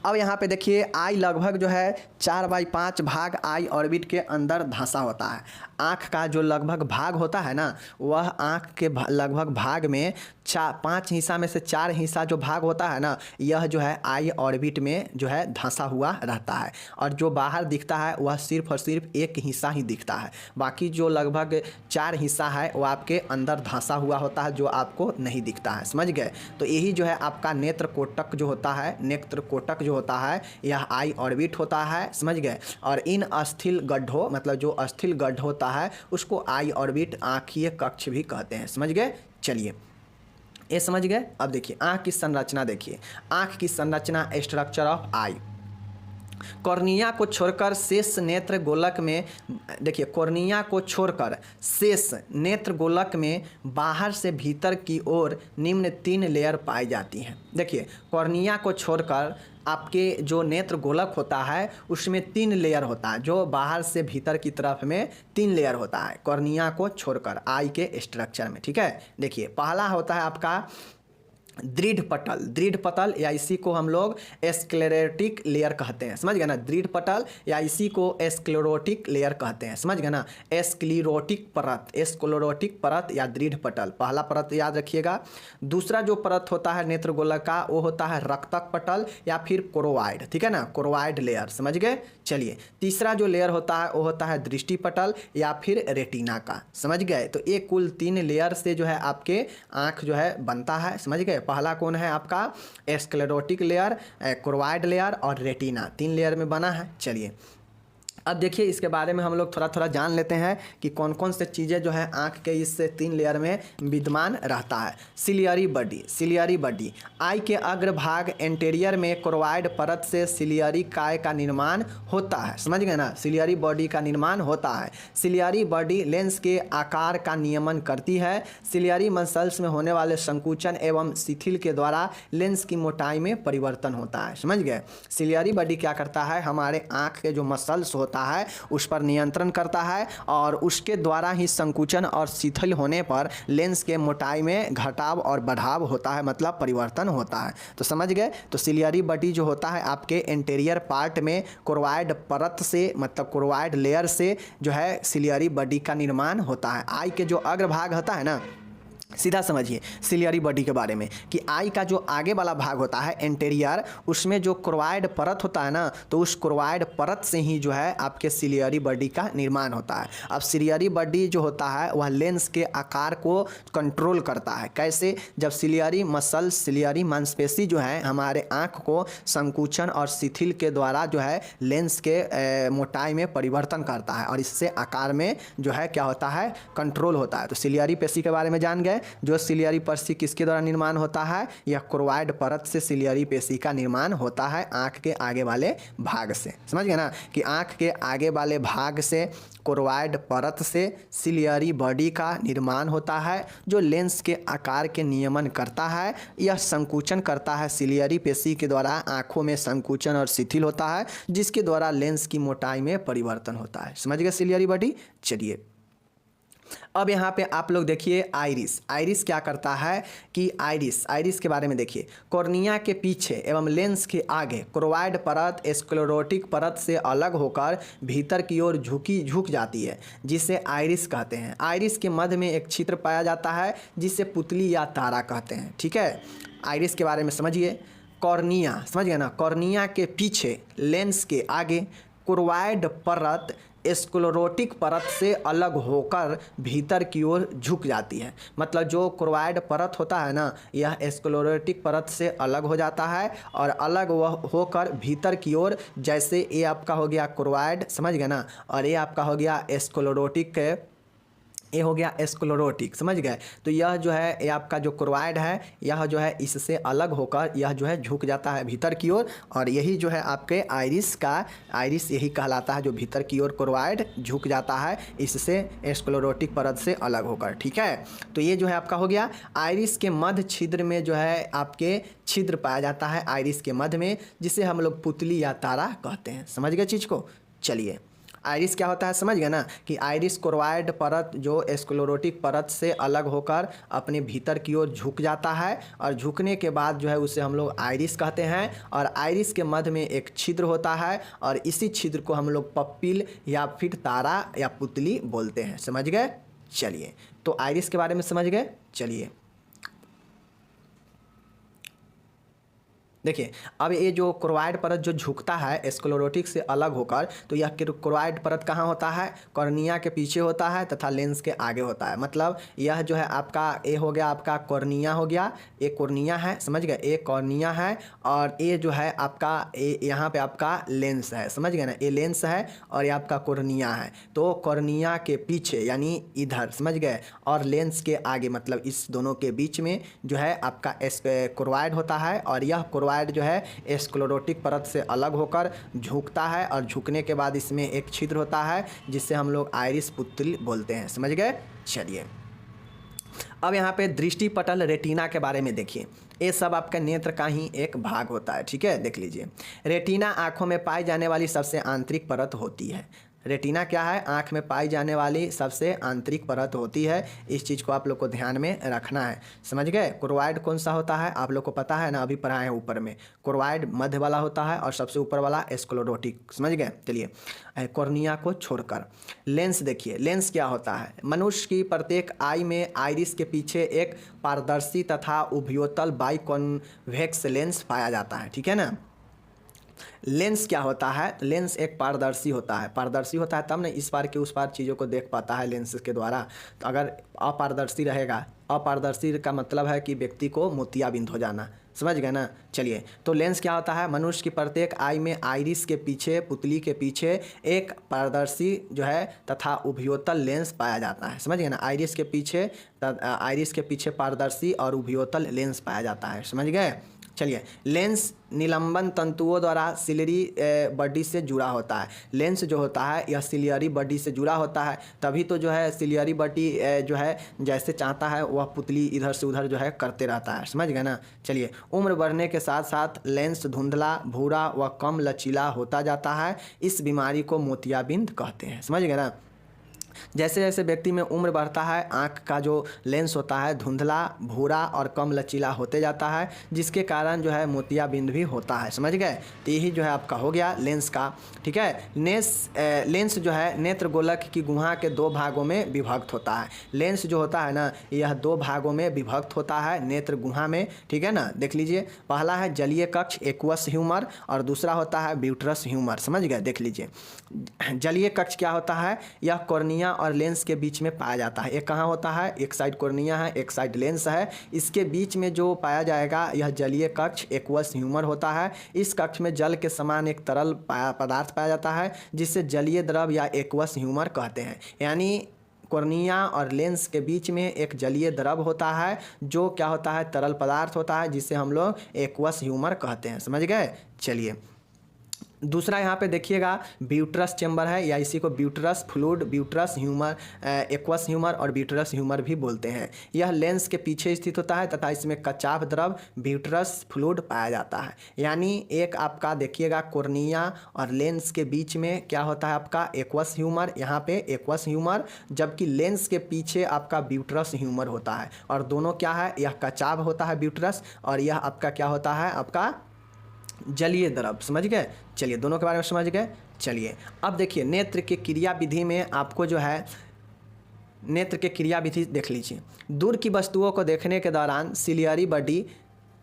अब यहाँ पे देखिए आई लगभग जो है 4/5 भाग आई ऑर्बिट के अंदर धंसा होता है। आँख का जो लगभग भाग होता है ना, वह आँख के लगभग भाग में 5 हिस्सा में से 4 हिस्सा जो भाग होता है ना, यह जो है आई ऑर्बिट में जो है धंसा हुआ रहता है। और जो बाहर दिखता है वह सिर्फ और सिर्फ एक हिस्सा ही दिखता है, बाकी जो लगभग 4 हिस्सा है वो आपके अंदर धंसा हुआ होता है, जो आपको नहीं दिखता है, समझ गए। तो यही जो है आपका नेत्र कोटक जो होता है, नेत्र कोटक जो होता है, यह आई ऑर्बिट होता है, समझ गए। और इन अस्थिल गड्ढों, मतलब जो अस्थिल गड्ढ होता है उसको आई ऑर्बिट, आँखीय कक्ष भी कहते हैं, समझ गए। चलिए ये समझ गए। अब देखिए आँख की संरचना, देखिए आँख की संरचना, स्ट्रक्चर ऑफ आई। कॉर्निया को छोड़कर शेष नेत्र गोलक में, देखिए कॉर्निया को छोड़कर शेष नेत्र गोलक में बाहर से भीतर की ओर निम्न 3 लेयर पाई जाती हैं। देखिए कॉर्निया को छोड़कर आपके जो नेत्र गोलक होता है उसमें 3 लेयर होता है, जो बाहर से भीतर की तरफ में 3 लेयर होता है कॉर्निया को छोड़कर आई के स्ट्रक्चर में, ठीक है। देखिए पहला होता है आपका दृढ़ पटल, दृढ़ पटल या इसी को हम लोग स्क्लेरोटिक लेयर कहते हैं, समझ गए ना। दृढ़ पटल या इसी को स्क्लेरोटिक लेयर कहते हैं, समझ गए ना। स्क्लेरोटिक परत, स्क्लेरोटिक परत या दृढ़ पटल, पहला परत याद रखिएगा। दूसरा जो परत होता है नेत्र गोलक का, वो होता है रक्तक पटल या फिर कोरोवाइड, ठीक है ना, कोरोवाइड लेयर, समझ गए। चलिए तीसरा जो लेयर होता है वो होता है दृष्टि पटल या फिर रेटिना का, समझ गए। तो ये कुल 3 लेयर से जो है आपके आँख जो है बनता है, समझ गए। पहला कौन है आपका स्क्लेरोटिक लेयर, कोरोवाइड लेयर और रेटिना, 3 लेयर में बना है। चलिए अब देखिए इसके बारे में हम लोग थोड़ा थोड़ा जान लेते हैं कि कौन कौन से चीज़ें जो है आँख के इस 3 लेयर में विद्यमान रहता है। सिलियरी बॉडी, सिलियरी बॉडी, आई के अग्रभाग एंटेरियर में कोरोवाइड परत से सिलियरी काय का निर्माण होता है, समझ गए ना। सिलियरी बॉडी का निर्माण होता है। सिलियरी बॉडी लेंस के आकार का नियमन करती है। सिलियरी मसल्स में होने वाले संकुचन एवं शिथिल के द्वारा लेंस की मोटाई में परिवर्तन होता है, समझ गए। सिलियरी बॉडी क्या करता है, हमारे आँख के जो मसल्स होता है उस पर नियंत्रण करता है और उसके द्वारा ही संकुचन और शिथिल होने पर लेंस के मोटाई में घटाव और बढ़ाव होता है, मतलब परिवर्तन होता है। तो समझ गए। तो सिलियरी बॉडी जो होता है आपके इंटीरियर पार्ट में कोरोवाइड परत से, मतलब कोरोवाइड लेयर से जो है सिलियरी बॉडी का निर्माण होता है। आई के जो अग्रभाग होता है ना, सीधा समझिए सिलियरी बॉडी के बारे में कि आई का जो आगे वाला भाग होता है एंटेरियर, उसमें जो क्रोवाइड परत होता है ना, तो उस क्रोवाइड परत से ही जो है आपके सिलियरी बॉडी का निर्माण होता है। अब सिलियरी बॉडी जो होता है वह लेंस के आकार को कंट्रोल करता है। कैसे? जब सिलियरी मसल, सिलियरी मांसपेशी जो है हमारे आँख को संकुचन और शिथिल के द्वारा जो है लेंस के मोटाई में परिवर्तन करता है और इससे आकार में जो है क्या होता है, कंट्रोल होता है। तो सिलियरी पेशी के बारे में जान गए। जो सिलियरी पेशी किसके द्वारा निर्माण होता है? यह क्रोवाइड परत से सिलियरी पेशी का निर्माण होता है आंख के आगे वाले भाग से। समझ गए ना कि आंख के आगे वाले भाग से क्रोवाइड परत से सिलियरी बॉडी का निर्माण होता है जो लेंस के आकार के नियमन करता है। यह संकुचन करता है सिलियरी पेशी के द्वारा, आंखों में संकुचन और शिथिल होता है जिसके द्वारा लेंस की मोटाई में परिवर्तन होता है। समझ गए सिलियरी बॉडी। चलिए अब यहाँ पे आप लोग देखिए आइरिस। आइरिस क्या करता है कि आइरिस के बारे में देखिए। कॉर्निया के पीछे एवं लेंस के आगे क्रोवाइड परत स्क्लेरोटिक परत से अलग होकर भीतर की ओर झुक जाती है जिसे आइरिस कहते हैं। आइरिस के मध्य में एक छिद्र पाया जाता है जिसे पुतली या तारा कहते हैं। ठीक है, आइरिस के बारे में समझिए। कॉर्निया, समझ गए ना, कॉर्निया के पीछे लेंस के आगे क्रोवाइड परत स्क्लेरोटिक परत से अलग होकर भीतर की ओर झुक जाती है। मतलब जो क्रोवाइड परत होता है ना, यह स्क्लेरोटिक परत से अलग हो जाता है और अलग वह होकर भीतर की ओर, जैसे ये आपका हो गया क्रोवाइड, समझ गए ना, और ये आपका हो गया स्क्लेरोटिक, ये हो गया स्क्लेरोटिक, समझ गए। तो यह जो है ये आपका जो क्रोवाइड है यह जो है इससे अलग होकर यह जो है झुक जाता है भीतर की ओर, और यही जो है आपके आइरिस यही कहलाता है, जो भीतर की ओर क्रोवाइड झुक जाता है इससे स्क्लेरोटिक परत से अलग होकर। ठीक है, तो ये जो है आपका हो गया। आइरिस के मध्य छिद्र में जो है आपके छिद्र पाया जाता है आइरिस के मध्य में, जिसे हम लोग पुतली या तारा कहते हैं। समझ गए चीज़ को। चलिए आइरिस क्या होता है समझ गए ना कि आइरिस क्रोवाइड परत जो स्क्लेरोटिक परत से अलग होकर अपने भीतर की ओर झुक जाता है और झुकने के बाद जो है उसे हम लोग आइरिस कहते हैं। और आइरिस के मध्य में एक छिद्र होता है और इसी छिद्र को हम लोग पप्पिल या फिर तारा या पुतली बोलते हैं। समझ गए। चलिए तो आइरिस के बारे में समझ गए। चलिए देखिए अब ये जो क्रोवाइड परत जो झुकता है स्क्लेरोटिक से अलग होकर, तो यह क्रोवाइड परत कहाँ होता है? कॉर्निया के पीछे होता है तथा लेंस के आगे होता है। मतलब यह जो है आपका ये हो गया आपका कॉर्निया हो गया, ये कॉर्निया है, समझ गए, ये कॉर्निया है और ये जो है आपका यहाँ पे आपका लेंस है। समझ गए ना, ये लेंस है और ये आपका कॉर्निया है। तो कॉर्निया के पीछे यानी इधर, समझ गए, और लेंस के आगे मतलब इस दोनों के बीच में जो है आपका क्रोवाइड होता है और यह क्रोवाइड जो है स्क्लेरोटिक परत से अलग होकर झुकता है और झुकने के बाद इसमें एक छिद्र होता है जिससे हम लोग आइरिस पुतली बोलते हैं। समझ गए। चलिए अब यहाँ पे दृष्टि पटल रेटिना के बारे में देखिए। ये सब आपका नेत्र का ही एक भाग होता है। ठीक है, देख लीजिए। रेटिना आँखों में पाई जाने वाली सबसे आंतरिक परत होती है। रेटिना क्या है? आँख में पाई जाने वाली सबसे आंतरिक परत होती है। इस चीज़ को आप लोग को ध्यान में रखना है। समझ गए। क्रोवाइड कौन सा होता है आप लोग को पता है ना, अभी पढ़ाए हैं ऊपर में। क्रोवाइड मध्य वाला होता है और सबसे ऊपर वाला स्क्लेरोटिक। समझ गए। चलिए कॉर्निया को छोड़कर लेंस देखिए। लेंस क्या होता है? मनुष्य की प्रत्येक आई में आइरिस के पीछे एक पारदर्शी तथा उभयोतल बाइकॉन्वेक्स लेंस पाया जाता है। ठीक है ना। लेंस क्या होता है? लेंस एक पारदर्शी होता है। पारदर्शी होता है तब ना इस पार के उस पार चीज़ों को देख पाता है लेंस के द्वारा। तो अगर अपारदर्शी रहेगा, अपारदर्शी का मतलब है कि व्यक्ति को मोतियाबिंद हो जाना। समझ गए ना। चलिए तो लेंस क्या होता है? मनुष्य की प्रत्येक आई में आइरिस के पीछे, पुतली के पीछे एक पारदर्शी जो है तथा उभयोतल लेंस पाया जाता है। समझ गए ना। आइरिस के पीछे पारदर्शी और उभयोतल लेंस पाया जाता है। समझ गए। चलिए लेंस निलंबन तंतुओं द्वारा सिलियरी बॉडी से जुड़ा होता है। लेंस जो होता है यह सिलियरी बॉडी से जुड़ा होता है, तभी तो जो है सिलियरी बॉडी जो है जैसे चाहता है वह पुतली इधर से उधर जो है करते रहता है। समझ गए ना। चलिए उम्र बढ़ने के साथ साथ लेंस धुंधला, भूरा व कम लचीला होता जाता है। इस बीमारी को मोतियाबिंद कहते हैं। समझ गए ना। जैसे जैसे व्यक्ति में उम्र बढ़ता है आँख का जो लेंस होता है धुंधला, भूरा और कम लचीला होते जाता है, जिसके कारण जो है मोतियाबिंद भी होता है। समझ गए? तो यही जो है आपका हो गया लेंस का। ठीक है, लेंस जो है नेत्र गोलक की गुहा के 2 भागों में विभक्त होता है। लेंस जो होता है ना, यह 2 भागों में विभक्त होता है नेत्र गुहा में। ठीक है ना, देख लीजिए, पहला है जलीय कक्ष एक्वस ह्यूमर और दूसरा होता है ब्यूटरस ह्यूमर। समझ गए? देख लीजिए, जलीय कक्ष क्या होता है, यह कॉर्निया और लेंस के बीच में पाया जाता है। एक कहाँ होता है, एक साइड कॉर्निया है, एक साइड लेंस है, इसके बीच में जो पाया जाएगा यह जलीय कक्ष एक्वस ह्यूमर होता है। इस कक्ष में जल के समान एक तरल पदार्थ पाया जाता है जिसे जलीय द्रव या एक्वस ह्यूमर कहते हैं। यानी कॉर्निया और लेंस के बीच में एक जलीय द्रव होता है जो क्या होता है, तरल पदार्थ होता है, जिसे हम लोग एक्वस ह्यूमर कहते हैं। समझ गए? चलिए, दूसरा यहाँ पे देखिएगा ब्यूटरस चेंबर है, या इसी को ब्यूटरस फ्लूइड, ब्यूटरस ह्यूमर, एक्वस ह्यूमर और ब्यूटरस ह्यूमर भी बोलते हैं। यह लेंस के पीछे स्थित होता है तथा इसमें कचाव द्रव ब्यूटरस फ्लूइड पाया जाता है। यानी एक आपका देखिएगा कॉर्निया और लेंस के बीच में क्या होता है आपका एक्वस ह्यूमर, यहाँ पे एक्वस ह्यूमर, जबकि लेंस के पीछे आपका ब्यूटरस ह्यूमर होता है। और दोनों क्या है, यह कचाव होता है ब्यूटरस और यह आपका क्या होता है, आपका जलीय द्रव। समझ गए? चलिए, दोनों के बारे में समझ गए। चलिए, अब देखिए नेत्र के क्रिया विधि में आपको जो है नेत्र के क्रिया विधि देख लीजिए। दूर की वस्तुओं को देखने के दौरान सिलियरी बॉडी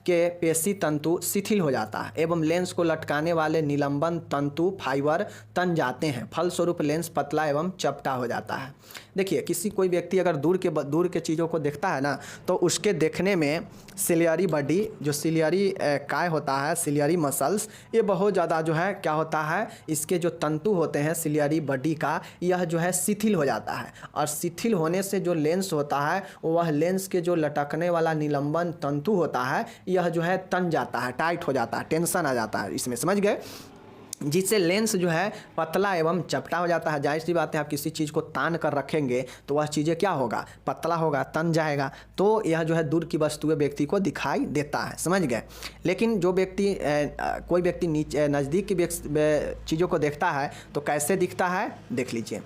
के पेशी तंतु शिथिल हो जाता है एवं लेंस को लटकाने वाले निलंबन तंतु फाइबर तन जाते हैं। फलस्वरूप लेंस पतला एवं चपटा हो जाता है। देखिए, किसी कोई व्यक्ति अगर दूर के चीज़ों को देखता है ना, तो उसके देखने में सिलियरी बॉडी, जो सिलियरी काय होता है, सिलियरी मसल्स, ये बहुत ज़्यादा जो है क्या होता है, इसके जो तंतु होते हैं सिलियरी बॉडी का, यह जो है शिथिल हो जाता है। और शिथिल होने से जो लेंस होता है, वह लेंस के जो लटकने वाला निलंबन तंतु होता है, यह जो है तन जाता है, टाइट हो जाता है, टेंशन आ जाता है इसमें। समझ गए? जिससे लेंस जो है पतला एवं चपटा हो जाता है। जाहिर सी बात है, आप किसी चीज़ को तान कर रखेंगे तो वह चीज़ें क्या होगा, पतला होगा, तन जाएगा। तो यह जो है दूर की वस्तुएं व्यक्ति को दिखाई देता है। समझ गए? लेकिन जो व्यक्ति कोई व्यक्ति नीचे नज़दीक की चीज़ों को देखता है तो कैसे दिखता है, देख लीजिए।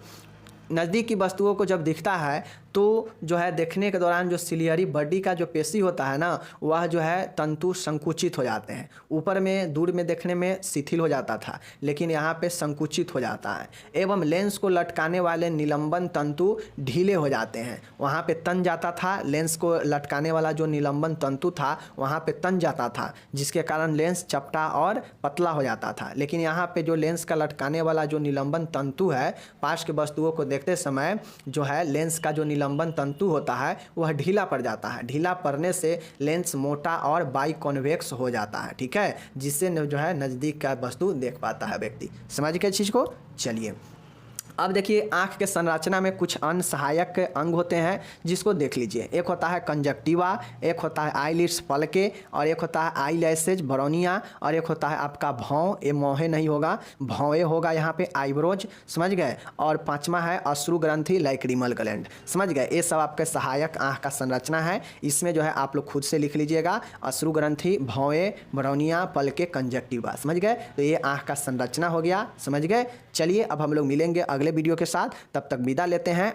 नज़दीक की वस्तुओं को जब दिखता है तो जो है देखने के दौरान जो सिलियरी बॉडी का जो पेशी होता है ना, वह जो है तंतु संकुचित हो जाते हैं। ऊपर में दूर में देखने में शिथिल हो जाता था, लेकिन यहाँ पे संकुचित हो जाता है। एवं लेंस को लटकाने वाले निलंबन तंतु ढीले हो जाते हैं। वहाँ पे तन जाता था, लेंस को लटकाने वाला जो निलंबन तंतु था वहाँ पे तन जाता था, जिसके कारण लेंस चपटा और पतला हो जाता था। लेकिन यहाँ पे जो लेंस का लटकाने वाला जो निलंबन तंतु है, पास के वस्तुओं को देखते समय जो है लेंस का जो निलंबन तंतु होता है वह ढीला पड़ जाता है। ढीला पड़ने से लेंस मोटा और बाइकॉन्वेक्स हो जाता है। ठीक है, जिससे जो है नज़दीक का वस्तु देख पाता है व्यक्ति। समझ गए चीज़ को? चलिए, अब देखिए आँख के संरचना में कुछ अन्य सहायक अंग होते हैं जिसको देख लीजिए। एक होता है कंजक्टिवा, एक होता है आईलिड्स पलके, और एक होता है आई लैसेज बरौनिया, और एक होता है आपका भौं, ये मोहे नहीं होगा, भौए होगा यहाँ पे आईब्रोज। समझ गए? और पांचवा है अश्रु ग्रंथि लाइक्रिमल ग्लैंड। समझ गए? ये सब आपके सहायक आँख का संरचना है। इसमें जो है आप लोग खुद से लिख लीजिएगा, अश्रु ग्रंथि, भौए, बरौनिया, पलके, कंजक्टिवा। समझ गए? तो ये आँख का संरचना हो गया। समझ गए? चलिए, अब हम लोग मिलेंगे अगले वीडियो के साथ। तब तक विदा लेते हैं।